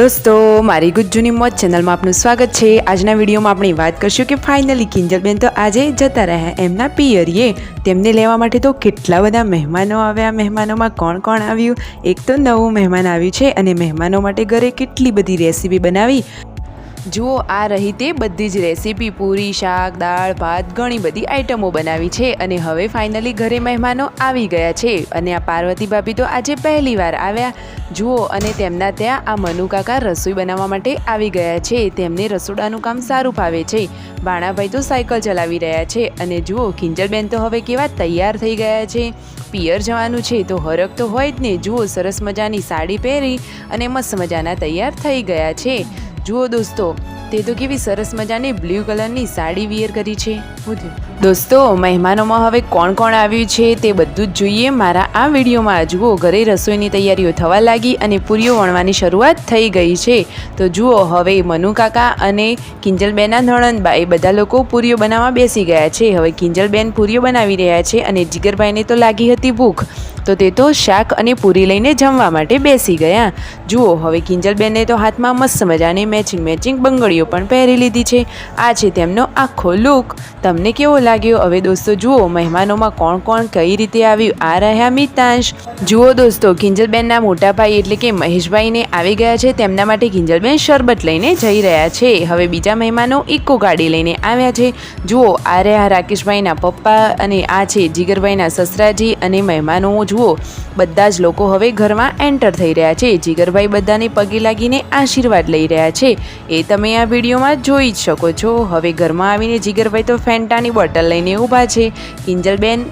દોસ્તો મારી ગુજ્જુની મોજ ચેનલમાં આપનું સ્વાગત છે। આજના વિડીયોમાં આપણે વાત કરશું કે ફાઇનલી કિંજલબેન તો આજે જતા રહ્યા એમના પિયરીએ। તેમને લેવા માટે તો કેટલા બધા મહેમાનો આવ્યા। મહેમાનોમાં કોણ કોણ આવ્યું? એક તો નવું મહેમાન આવ્યું છે અને મહેમાનો માટે ઘરે કેટલી બધી રેસીપી બનાવી। જુઓ આ રહી તે બધી જ રેસીપી, પૂરી, શાક, દાળ, ભાત, ઘણી બધી આઈટમો બનાવી છે અને હવે ફાઇનલી ઘરે મહેમાનો આવી ગયા છે અને આ પાર્વતી ભાભી તો આજે પહેલી વાર આવ્યા। જુઓ અને તેમના ત્યાં આ મનુ કાકા રસોઈ બનાવવા માટે આવી ગયા છે। તેમને રસોડાનું કામ સારું ફાવે છે। બાણાભાઈ તો સાયકલ ચલાવી રહ્યા છે અને જુઓ કિંજલબેન તો હવે કેવા તૈયાર થઈ ગયા છે। પિયર જવાનું છે તો હરખ તો હોય જ ને। જુઓ સરસ મજાની સાડી પહેરી અને મસ્ત મજાના તૈયાર થઈ ગયા છે। જુઓ દોસ્તો તે તો કેવી સરસ મજાની બ્લુ કલરની સાડી વિયર કરી છે। દોસ્તો મહેમાનોમાં હવે કોણ કોણ આવ્યું છે તે બધું જ જોઈએ મારા આ વિડીયોમાં। જુઓ ઘરે રસોઈની તૈયારીઓ થવા લાગી અને પૂરીઓ વણવાની શરૂઆત થઈ ગઈ છે। તો જુઓ હવે મનુ કાકા અને કિંજલબેનના નણંદબાઈ બધા લોકો પૂરીઓ બનાવવા બેસી ગયા છે। હવે કિંજલબેન પૂરીઓ બનાવી રહ્યા છે અને જીગરભાઈને તો લાગી હતી ભૂખ, તો તે તો શાક અને પૂરી લઈને જમવા માટે બેસી ગયા। જુઓ હવે કિંજલબેનને તો હાથમાં મસ્ત મજાની મેચિંગ બંગડીઓ પણ પહેરી લીધી છે। આ છે તેમનો આખો લુક। તમને કેવો લાગ્યો? હવે દોસ્તો જુઓ મહેમાનોમાં કોણ કોણ કઈ રીતે આવ્યું। આ રહ્યા મિતાંશ। જુઓ દોસ્તો કિંજલબેનના મોટા ભાઈ એટલે કે મહેશભાઈને આવી ગયા છે। તેમના માટે કિંજલબેન શરબત લઈને જઈ રહ્યા છે। હવે બીજા મહેમાનો ઇકો ગાડી લઈને આવ્યા છે। જુઓ આ રહ્યા રાકેશભાઈના પપ્પા અને આ છે જીગરભાઈના સસરાજી અને મહેમાનો જુઓ બધા જ લોકો હવે ઘરમાં એન્ટર થઈ રહ્યા છે। જીગરભાઈ બધાને પગે લાગીને આશીર્વાદ લઈ રહ્યા છે, એ તમે આ વિડીયોમાં જોઈ જ શકો છો। હવે ઘરમાં આવીને જીગરભાઈ તો ફેન્ટાની બોટલ લઈને ઊભા છે। કિંજલબેન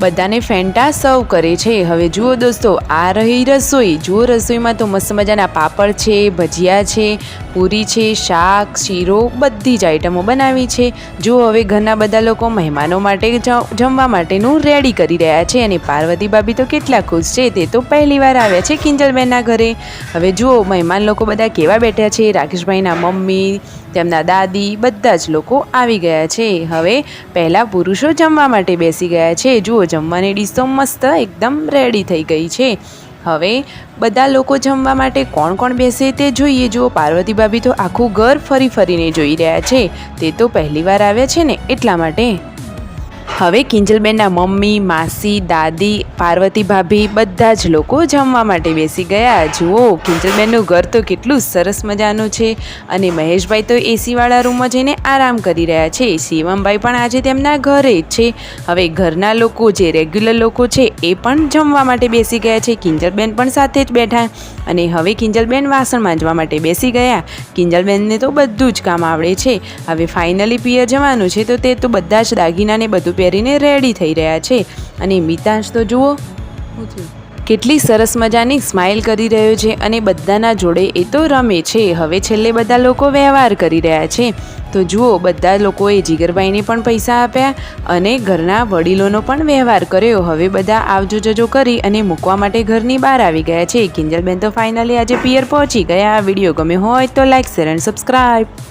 બધાને ફેન્ટા સર્વ કરે છે। હવે જુઓ દોસ્તો આ રહી રસોઈ। જુઓ રસોઈમાં તો મસ્ત મજાના પાપડ છે, ભજીયા છે, પૂરી છે, શાક, શીરો, બધી જ આઈટમો બનાવી છે। જુઓ હવે ઘરના બધા લોકો મહેમાનો માટે જમવા માટેનું રેડી કરી રહ્યા છે અને પાર્વતી ભાભી તો કેટલા ખુશ છે। તે તો પહેલી વાર આવ્યા છે કિંજલબેનના ઘરે। હવે જુઓ મહેમાન લોકો બધા કેવા બેઠા છે। રાકેશભાઈના મમ્મી, તેમના દાદી બધા જ લોકો આવી ગયા છે। હવે પહેલાં પુરુષો જમવા માટે બેસી ગયા છે। જુઓ જમવાની ડીશ તો મસ્ત એકદમ રેડી થઈ ગઈ છે। હવે બધા લોકો જમવા માટે કોણ કોણ બેસે તે જોઈએ। જુઓ પાર્વતી ભાભી તો આખું ઘર ફરીને જોઈ રહ્યા છે। તે તો પહેલી વાર આવ્યા છે ને એટલા માટે। હવે કિંજલબેનના મમ્મી, માસી, દાદી, પાર્વતી ભાભી બધા જ લોકો જમવા માટે બેસી ગયા। જુઓ કિંજલબેનનું ઘર તો કેટલું સરસ મજાનું છે અને મહેશભાઈ તો એસીવાળા રૂમમાં જઈને આરામ કરી રહ્યા છે। શિવમભાઈ પણ આજે તેમના ઘરે જ છે। હવે ઘરના લોકો જે રેગ્યુલર લોકો છે એ પણ જમવા માટે બેસી ગયા છે। કિંજલબેન પણ સાથે જ બેઠા અને હવે કિંજલબેન વાસણ માંજવા માટે બેસી ગયા। કિંજલબેનને તો બધું જ કામ આવડે છે। હવે ફાઇનલી પિયર જવાનું છે તો તે તો બધા જ દાગીનાને બધું પહેરીને રેડી થઈ રહ્યા છે અને મિતાંશ તો જુઓ કેટલી સરસ મજાની સ્માઇલ કરી રહ્યો છે અને બધાના જોડે એ તો રમે છે। હવે છેલ્લે બધા લોકો વ્યવહાર કરી રહ્યા છે। તો જુઓ બધા લોકોએ જીગરભાઈને પણ પૈસા આપ્યા અને ઘરના વડીલોનો પણ વ્યવહાર કર્યો। હવે બધા આવજો જજો કરી અને મૂકવા માટે ઘરની બહાર આવી ગયા છે। કિંજલબેન તો ફાઇનલી આજે પિયર પહોંચી ગયા। આ વિડીયો ગમે હોય તો લાઇક, શેર એન્ડ સબસ્ક્રાઈબ।